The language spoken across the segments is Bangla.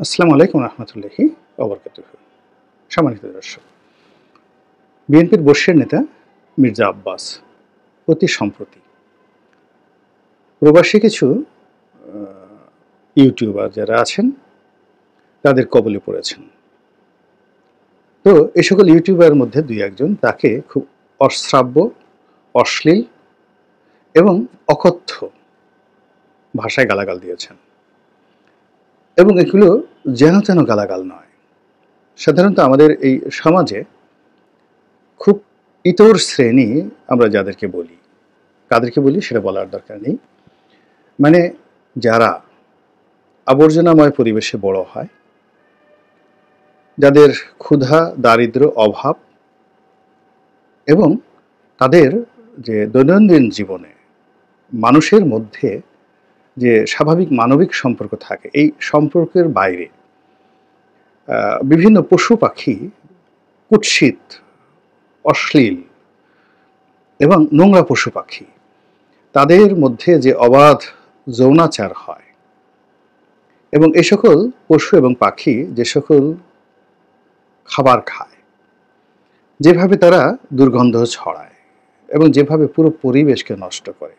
আসসালামু আলাইকুম রহমতুল্লাহি ওবরকাতুহু। সম্মানিত দর্শক, বিএনপির বর্ষীয় নেতা মির্জা আব্বাস অতি সম্প্রতি প্রবাসী কিছু ইউটিউবার যারা আছেন তাদের কবলে পড়েছেন। তো এই সকল ইউটিউবারের মধ্যে দুই একজন তাকে খুব অশ্রাব্য, অশ্লীল এবং অকথ্য ভাষায় গালাগাল দিয়েছেন, এবং এগুলো যেন তেন গালাগাল নয়। সাধারণত আমাদের এই সমাজে খুব ইতর শ্রেণী আমরা যাদেরকে বলি, কাদেরকে বলি সেটা বলার দরকার নেই, মানে যারা আবর্জনাময় পরিবেশে বড় হয়, যাদের ক্ষুধা, দারিদ্র, অভাব এবং তাদের যে দৈনন্দিন জীবনে মানুষের মধ্যে যে স্বাভাবিক মানবিক সম্পর্ক থাকে, এই সম্পর্কের বাইরে বিভিন্ন পশু পাখি কুৎসিত, অশ্লীল এবং নোংরা পশু পাখি, তাদের মধ্যে যে অবাধ যৌনাচার হয়, এবং এই সকল পশু এবং পাখি যে সকল খাবার খায়, যেভাবে তারা দুর্গন্ধ ছড়ায় এবং যেভাবে পুরো পরিবেশকে নষ্ট করে,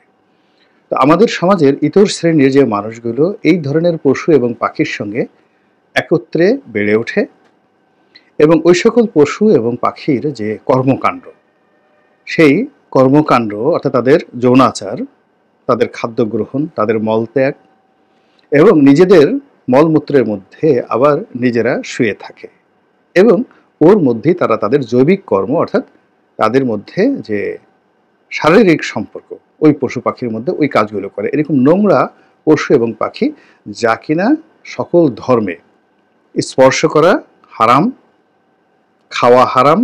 তো আমাদের সমাজের ইতর শ্রেণীর যে মানুষগুলো এই ধরনের পশু এবং পাখির সঙ্গে একত্রে বেড়ে ওঠে, এবং ওই সকল পশু এবং পাখির যে কর্মকাণ্ড, সেই কর্মকাণ্ড অর্থাৎ তাদের যৌনাচার, তাদের খাদ্য গ্রহণ, তাদের মলত্যাগ এবং নিজেদের মলমূত্রের মধ্যে আবার নিজেরা শুয়ে থাকে, এবং ওর মধ্যেই তারা তাদের জৈবিক কর্ম অর্থাৎ তাদের মধ্যে যে শারীরিক সম্পর্ক ওই পশু পাখির মধ্যে ওই কাজগুলো করে। এরকম নোংরা পশু এবং পাখি যা কিনা সকল ধর্মে স্পর্শ করা হারাম, খাওয়া হারাম,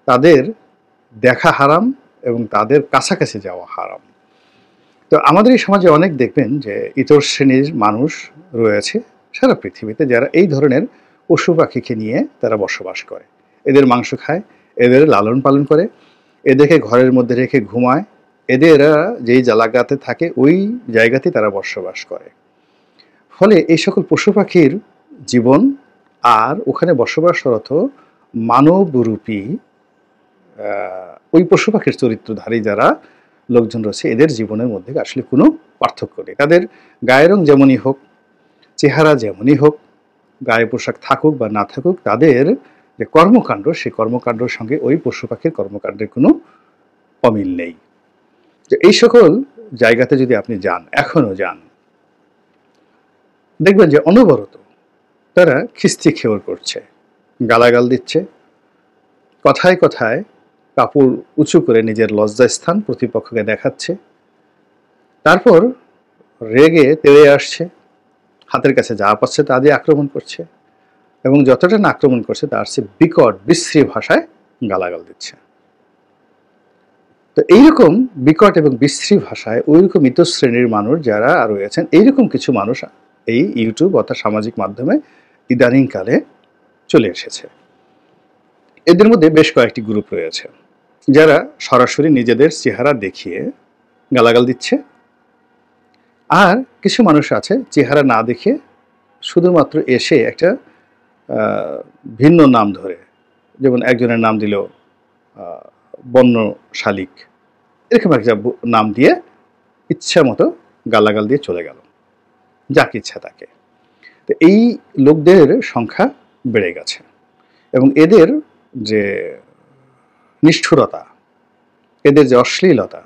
তাদের দেখা হারাম এবং তাদের কাছাকাছি যাওয়া হারাম। তো আমাদের এই সমাজে অনেক দেখবেন যে ইতর শ্রেণীর মানুষ রয়েছে সারা পৃথিবীতে যারা এই ধরনের পশু পাখিকে নিয়ে তারা বসবাস করে, এদের মাংস খায়, এদের লালন পালন করে, এদেরকে ঘরের মধ্যে রেখে ঘুমায়, এরা যেই জায়গাতে থাকে ওই জায়গাতেই তারা বসবাস করে। ফলে এই সকল পশু পাখির জীবন আর ওখানে বসবাসরত মানবরূপী ওই পশু পাখির চরিত্রধারী যারা লোকজন রয়েছে এদের জীবনের মধ্যে আসলে কোনো পার্থক্য নেই। তাদের গায়ের রং যেমনই হোক, চেহারা যেমনই হোক, গায়ে পোশাক থাকুক বা না থাকুক, তাদের যে কর্মকাণ্ড সেই কর্মকাণ্ডের সঙ্গে ওই পশু পাখির কর্মকাণ্ডের কোনো অমিল নেই। যে এই সকল জায়গাতে যদি আপনি যান, এখনো যান, দেখবেন যে অনবরত তারা খিস্তি খেওর করছে, গালাগাল দিচ্ছে, কথায় কথায় কাপড় উঁচু করে নিজের লজ্জাস্থান প্রতিপক্ষকে দেখাচ্ছে, তারপর রেগে তেড়ে আসছে, হাতের কাছে যা পাচ্ছে তা দিয়ে আক্রমণ করছে, এবং যতটা না আক্রমণ করছে তার চেয়ে বিকট বিশ্রী ভাষায় গালাগাল দিচ্ছে। তো এইরকম বিকট এবং বিশ্রী ভাষায় ওইরকম ইতর শ্রেণীর মানুষ যারা রয়েছেন, এইরকম কিছু মানুষ এই ইউটিউব অর্থাৎ সামাজিক মাধ্যমে ইদানিংকালে চলে এসেছে। এদের মধ্যে বেশ কয়েকটি গ্রুপ রয়েছে যারা সরাসরি নিজেদের চেহারা দেখিয়ে গালাগাল দিচ্ছে, আর কিছু মানুষ আছে চেহারা না দেখে শুধুমাত্র এসে একটা ভিন্ন নাম ধরে, যেমন একজনের নাম দিল বন্য শালিক, এরকম একটা নাম দিয়ে ইচ্ছা মতো গালাগাল দিয়ে চলে গেল যাকে ইচ্ছা তাকে। তো এই লোকদের সংখ্যা বেড়ে গেছে, এবং এদের যে নিষ্ঠুরতা, এদের যে অশ্লীলতা,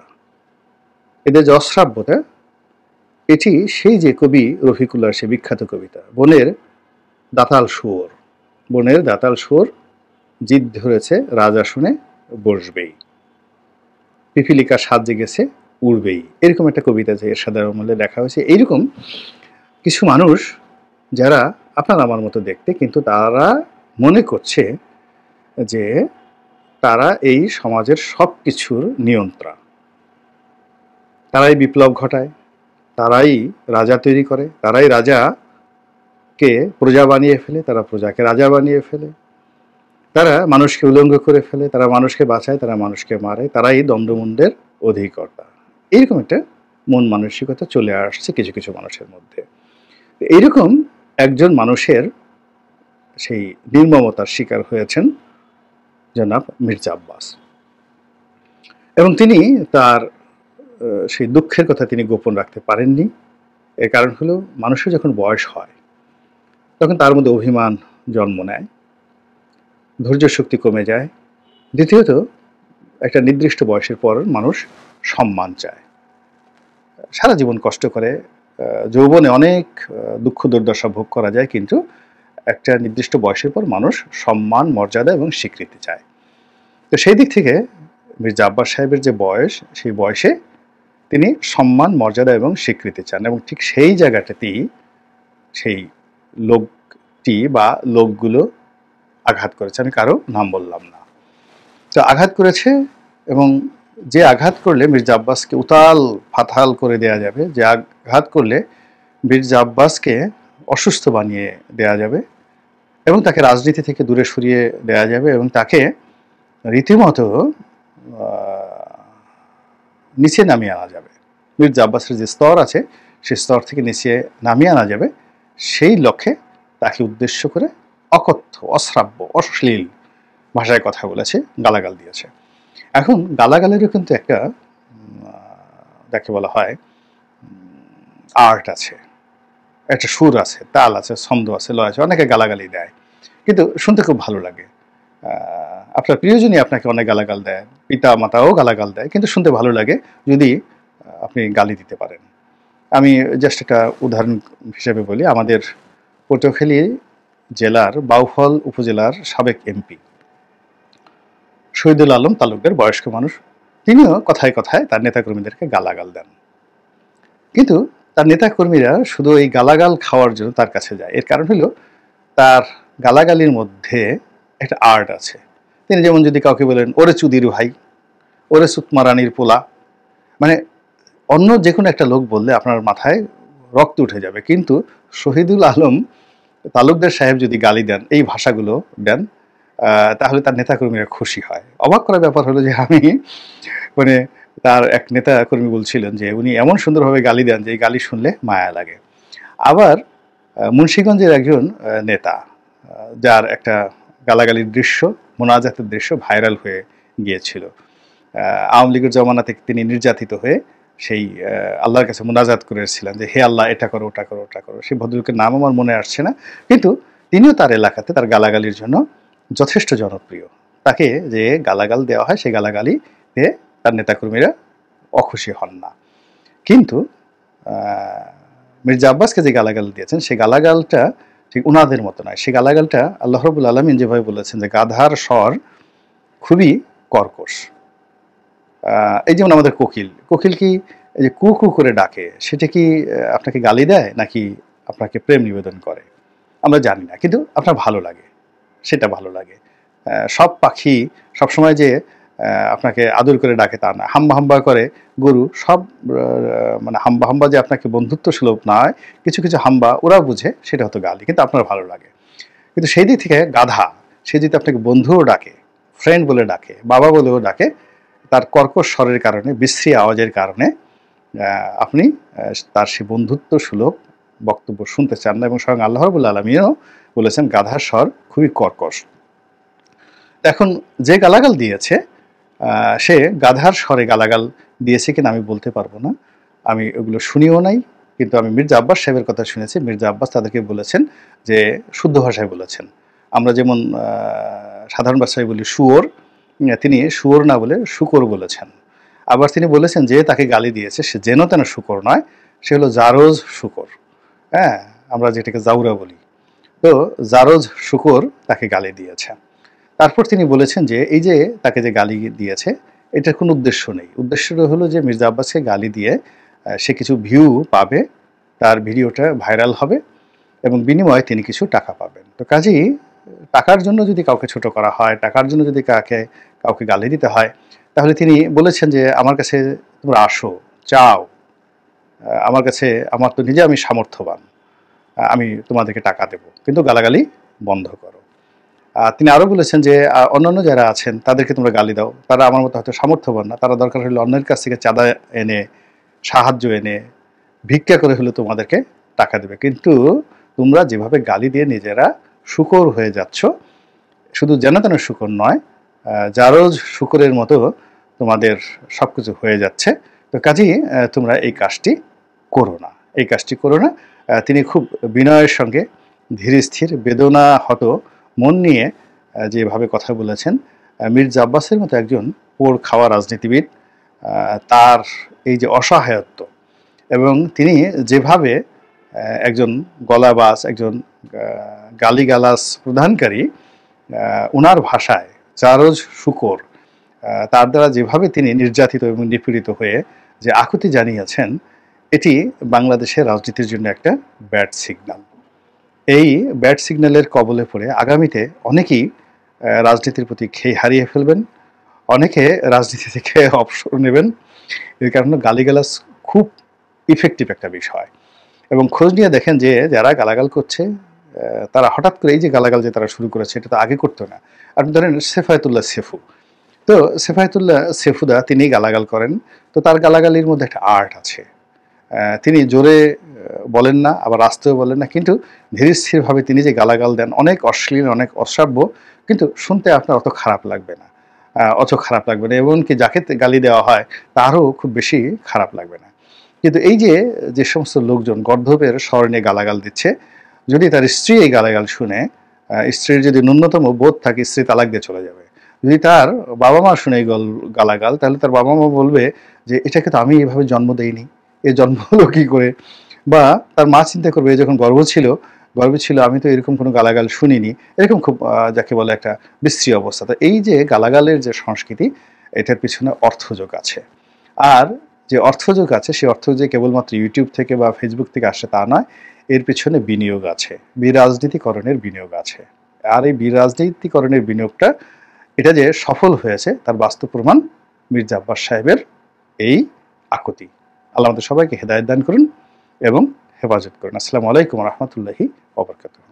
এদের যে অশ্রাব্যতা, এটি সেই যে কবি রফিকুল্লাহর সে বিখ্যাত কবিতা বনের দাতাল শুয়োর, বনের দাতাল শুয়োর জিদ ধরেছে রাজাসনে বসবেই, পিপিলিকা সাজ জেগেছে উড়বেই, এরকম একটা কবিতা যে এরশাদ আমলে লেখা হয়েছে। এইরকম কিছু মানুষ যারা আপনার আমার মতো দেখতে, কিন্তু তারা মনে করছে যে তারা এই সমাজের সব কিছুর নিয়ন্ত্রণ, তারাই বিপ্লব ঘটায়, তারাই রাজা তৈরি করে, তারাই রাজাকে প্রজা বানিয়ে ফেলে, তারা প্রজাকে রাজা বানিয়ে ফেলে, তারা মানুষকে উলঙ্গ করে ফেলে, তারা মানুষকে বাঁচায়, তারা মানুষকে মারে, তারাই দ্বন্দ্বমুন্ডের অধিকর্তা। এইরকম একটা মন মানসিকতা চলে আসছে কিছু কিছু মানুষের মধ্যে। এইরকম একজন মানুষের সেই নির্মমতার শিকার হয়েছেন জনাব মির্জা আব্বাস, এবং তিনি তার সেই দুঃখের কথা তিনি গোপন রাখতে পারেননি। এর কারণ হলো মানুষের যখন বয়স হয় তখন তার মধ্যে অভিমান জন্ম নেয়, ধৈর্য শক্তি কমে যায়। দ্বিতীয়ত, একটা নির্দিষ্ট বয়সের পর মানুষ সম্মান চায়। সারা জীবন কষ্ট করে যৌবনে অনেক দুঃখ দুর্দশা ভোগ করা যায়, কিন্তু একটা নির্দিষ্ট বয়সের পর মানুষ সম্মান, মর্যাদা এবং স্বীকৃতি চায়। তো সেই দিক থেকে মির্জা আব্বাস সাহেবের যে বয়স, সেই বয়সে তিনি সম্মান, মর্যাদা এবং স্বীকৃতি চান, এবং ঠিক সেই জায়গাটাতেই সেই লোকটি বা লোকগুলো আঘাত করেছে। আমি কারো নাম বললাম না। তো আঘাত করেছে, এবং যে আঘাত করলে মির্জা আব্বাসকে উতাল ফাতাল করে দেয়া যাবে, যে আঘাত করলে মির্জা আব্বাসকে অসুস্থ বানিয়ে দেয়া যাবে এবং তাকে রাজনীতি থেকে দূরে সরিয়ে দেয়া যাবে, এবং তাকে রীতিমতো নিচে নামিয়ে আনা যাবে। মির্জা আব্বাসের যে স্তর আছে সেই স্তর থেকে নিচে নামিয়ে আনা যাবে, সেই লক্ষ্যে তাকে উদ্দেশ্য করে অকথ্য, অশ্রাব্য, অশ্লীল ভাষায় কথা বলেছে, গালাগাল দিয়েছে। এখন গালাগালেরও কিন্তু একটা যাকে বলা হয় আর্ট আছে, একটা সুর আছে, তাল আছে, ছন্দ আছে, লয় আছে। অনেকে গালাগালি দেয়, কিন্তু শুনতে খুব ভালো লাগে। আপনার প্রিয়জনই আপনাকে অনেক গালাগাল দেয়, পিতা মাতাও গালাগাল দেয়, কিন্তু শুনতে ভালো লাগে যদি আপনি গালি দিতে পারেন। আমি জাস্ট একটা উদাহরণ হিসেবে বলি, আমাদের পটুয়াখালী জেলার বাউফল উপজেলার সাবেক এমপি শহীদুল আলম তালুকদার, বয়স্ক মানুষ, তিনিও কথায় কথায় তার নেতাকর্মীদেরকে গালাগাল দেন। কিন্তু তার নেতাকর্মীরা শুধু এই গালাগাল খাওয়ার জন্য তার কাছে যায়। এর কারণ হলো তার গালাগালির মধ্যে একটা আর্ট আছে। তিনি যেমন যদি কাউকে বলেন, ওরে চুদির ভাই, ওরে সুতমারানির পোলা, মানে অন্য যে কোনো একটা লোক বললে আপনার মাথায় রক্ত উঠে যাবে, কিন্তু শহীদুল আলম তালুকদার সাহেব যদি গালি দেন, এই ভাষাগুলো দেন, তাহলে তার নেতাকর্মীরা খুশি হয়। অবাক করার ব্যাপার হলো যে আমি মানে তার এক নেতাকর্মী বলছিলেন যে উনি এমন সুন্দরভাবে গালি দেন যে এই গালি শুনলে মায়া লাগে। আবার মুন্সিগঞ্জের একজন নেতা, যার একটা গালাগালির দৃশ্য, মোনাজাতের দৃশ্য ভাইরাল হয়ে গিয়েছিল। আওয়ামী লীগের জমানাতে তিনি নির্যাতিত হয়ে সেই আল্লাহর কাছে মোনাজাত করেছিলেন যে হে আল্লাহ, এটা করো, ওটা করো, ওটা করো। সেই ভদ্রলোকের নাম আমার মনে আসছে না, কিন্তু তিনিও তার এলাকাতে তার গালাগালির জন্য যথেষ্ট জনপ্রিয়। তাকে যে গালাগাল দেওয়া হয়, সেই গালাগালিতে তার নেতাকর্মীরা অখুশি হন না। কিন্তু মির্জা আব্বাসকে যে গালাগাল দিয়েছেন, সেই গালাগালটা ঠিক উনাদের মতো নয়। সেই গালাগালটা আল্লাহ রাব্বুল আলামিন যেভাবে বলেছেন যে গাধার স্বর খুবই কর্কশ। এই যেমন আমাদের কোকিল, কোকিল কি এই যে কু কু করে ডাকে, সেটা কি আপনাকে গালি দেয় নাকি আপনাকে প্রেম নিবেদন করে? আমরা জানি না, কিন্তু আপনার ভালো লাগে, সেটা ভালো লাগে। সব পাখি সবসময় যে আপনাকে আদর করে ডাকে তা না। হাম্বা হাম্বা করে গরু, সব মানে হাম্বা হাম্বা যে আপনাকে বন্ধুত্ব সুলভ নয়, কিছু কিছু হাম্বা ওরা বুঝে, সেটা হয়তো গালি, কিন্তু আপনার ভালো লাগে। কিন্তু সেই দিক থেকে গাধা, সে যদি আপনাকে বন্ধুও ডাকে, ফ্রেন্ড বলে ডাকে, বাবা বলেও ডাকে, তার কর্কশ স্বরের কারণে, বিশ্রী আওয়াজের কারণে আপনি তার সে বন্ধুত্ব সুলভ বক্তব্য শুনতে চান না। এবং স্বয়ং আল্লাহ রাব্বুল আলামিনও বলেছেন গাধার স্বর খুবই কর্কশ। এখন যে গালাগাল দিয়েছে, সে গাধার স্বরে গালাগাল দিয়েছে কিনা আমি বলতে পারবো না, আমি ওগুলো শুনিও নাই। কিন্তু আমি মির্জা আব্বাস সাহেবের কথা শুনেছি। মির্জা আব্বাস তাদেরকে বলেছেন যে শুদ্ধ ভাষায় বলেছেন। আমরা যেমন সাধারণ ভাষায় বলি শুয়োর, তিনি শুয়োর না বলে শুকর বলেছেন। আবার তিনি বলেছেন যে তাকে গালি দিয়েছে সে যেন তেন শুকর নয়, সে হলো জারজ শুকর। হ্যাঁ, আমরা যেটাকে জাউরা বলি। তো জারজ শুকর তাকে গালি দিয়েছে। তারপর তিনি বলেছেন যে এই যে তাকে যে গালি দিয়েছে, এটার কোনো উদ্দেশ্য নেই। উদ্দেশ্যটা হলো যে মির্জা আব্বাসকে গালি দিয়ে সে কিছু ভিউ পাবে, তার ভিডিওটা ভাইরাল হবে এবং বিনিময়ে তিনি কিছু টাকা পাবেন। তো কাজেই টাকার জন্য যদি কাউকে ছোট করা হয়, টাকার জন্য যদি কাউকে গালি দিতে হয়, তাহলে তিনি বলেছেন যে আমার কাছে তোমরা আসো, চাও, আমার কাছে, আমার তো নিজে আমি সামর্থ্যবান, আমি তোমাদেরকে টাকা দেব, কিন্তু গালাগালি বন্ধ করো। তিনি আরও বলেছেন যে অন্যান্য যারা আছেন তাদেরকে তোমরা গালি দাও, তারা আমার মতো হয়তো সামর্থ্যবান না, তারা দরকার হলে অন্যের কাছ থেকে চাঁদা এনে, সাহায্য এনে, ভিক্ষা করে হলে তোমাদেরকে টাকা দেবে, কিন্তু তোমরা যেভাবে গালি দিয়ে নিজেরা শূকর হয়ে যাচ্ছ, শুধু যেন তেন শূকর নয়, জারজ শূকরের মতো তোমাদের সবকিছু হয়ে যাচ্ছে। তো কাজেই তোমরা এই কাজটি করো না, এই কাজটি করো না। তিনি খুব বিনয়ের সঙ্গে ধীর স্থির বেদনাহত মন নিয়ে যেভাবে কথা বলেছেন, মির্জা আব্বাসের মতো একজন পোড় খাওয়া রাজনীতিবিদ, তার এই যে অসহায়ত্ব, এবং তিনি যেভাবে একজন গলাবাজ, একজন গালিগালাজ প্রদানকারী, ওনার ভাষায় জারজ শূকর, তার দ্বারা যেভাবে তিনি নির্যাতিত এবং নিপীড়িত হয়ে যে আকুতি জানিয়েছেন, এটি বাংলাদেশের রাজনীতির জন্য একটা ব্যাড সিগন্যাল। এই ব্যাড সিগন্যালের কবলে পড়ে আগামীতে অনেকেই রাজনীতির প্রতি খেই হারিয়ে ফেলবেন, অনেকে রাজনীতি থেকে অবসর নেবেন। এর কারণে গালিগালাজ খুব ইফেক্টিভ একটা বিষয়। এবং খোঁজ নিয়ে দেখেন যে যারা গালাগাল করছে, তারা হঠাৎ করে এই যে গালাগাল যে তারা শুরু করেছে, এটা তো আগে করতো না। আপনি ধরেন সেফায়েতুল্লাহ সেফু, তো সেফায়েতুল্লাহ সেফুদা তিনি গালাগাল করেন, তো তার গালাগালির মধ্যে একটা আর্ট আছে। তিনি জোরে বলেন না, আবার আস্তেও বলেন না, কিন্তু ধীর স্থিরভাবে তিনি যে গালাগাল দেন, অনেক অশ্লীল, অনেক অশ্রাব্য, কিন্তু শুনতে আপনার অত খারাপ লাগবে না, এমনকি যাকে গালি দেওয়া হয় তারও খুব বেশি খারাপ লাগবে না। কিন্তু এই যে সমস্ত লোকজন গর্ধবের স্বর নিয়ে গালাগাল দিচ্ছে, যদি তার স্ত্রী এই গালাগাল শুনে, স্ত্রীর যদি ন্যূনতম বোধ থাকে, স্ত্রী তালাক দিয়ে চলে যাবে। যদি তার বাবা মা শুনে এই গালাগাল, তাহলে তার বাবা মা বলবে যে এটাকে তো আমি এইভাবে জন্ম দেইনি, এ জন্ম হলো কী করে। বা তার মা চিন্তা করবে, যখন গর্ভে ছিল আমি তো এরকম কোনো গালাগাল শুনিনি। এরকম খুব যাকে বলে একটা বিশ্রী অবস্থা। তো এই যে গালাগালের যে সংস্কৃতি, এটার পিছনে অর্থযোগ আছে। আর যে অর্থযোগ আছে, সেই অর্থ যে কেবলমাত্র ইউটিউব থেকে বা ফেসবুক থেকে আসে তা নয়, এর পিছনে বিনিয়োগ আছে, বিরাজনীতিকরণের বিনিয়োগ আছে। আর এই বিরাজনীতিকরণের বিনিয়োগটা, এটা যে সফল হয়েছে তার বাস্তব প্রমাণ মির্জা আব্বাস সাহেবের এই আকুতি। আল্লাহ আমাদের সবাইকে হেদায়েত দান করুন এবং হেফাজত করুন। আসসালামু আলাইকুম ওয়া রাহমাতুল্লাহি ওয়া বারাকাতুহু।